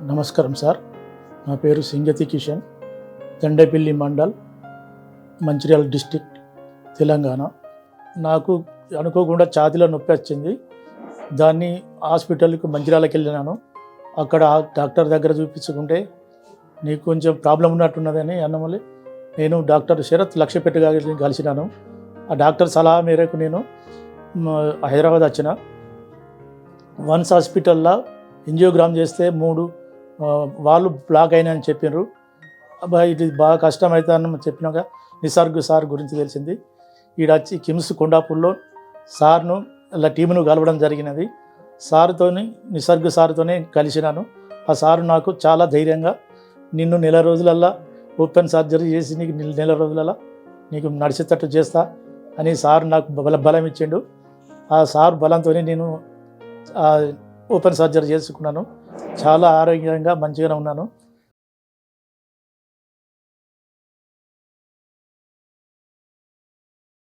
నమస్కారం సార్. నా పేరు సింగతి కిషన్, దండేపల్లి మండల్, మంచిర్యాల డిస్టిక్, తెలంగాణ. నాకు అనుకోకుండా ఛాతీలో నొప్పి వచ్చింది. దాన్ని హాస్పిటల్కి మంచిర్యాలకి వెళ్ళినాను. అక్కడ డాక్టర్ దగ్గర చూపించుకుంటే నీకు కొంచెం ప్రాబ్లం ఉన్నట్టున్నదని అన్నమల్లి నేను డాక్టర్ శరత్ లక్ష్యపెట్టి గారిని కలిసినాను. ఆ డాక్టర్ సలహా మేరకు నేను హైదరాబాద్ వచ్చిన. వన్స్ హాస్పిటల్లో ఎంజియోగ్రామ్ చేస్తే 3 వాళ్ళు బ్లాక్ అయినాయని చెప్పినారు. అబ్బాయి ఇది బాగా కష్టమవుతుందని చెప్పినాక నిసర్గ్ సార్ గురించి తెలిసింది. ఈడ వచ్చి కిమ్స్ కొండాపూర్లో సార్ను ఇలా టీమును కలవడం జరిగినది. సార్తోని నిసర్గ్ సార్తోనే కలిసినాను. ఆ సారు నాకు చాలా ధైర్యంగా నిన్ను నెల రోజులల్లా ఓపెన్ సర్జరీ చేసి నీకు నెల రోజులలో నీకు నడిచేటట్టు చేస్తా అని సార్ నాకు బలం ఇచ్చిండు. ఆ సార్ బలంతోనే నేను ఓపెన్ సర్జరీ చేసుకున్నాను. చాలా ఆరోగ్యంగా మంచిగానే ఉన్నాను.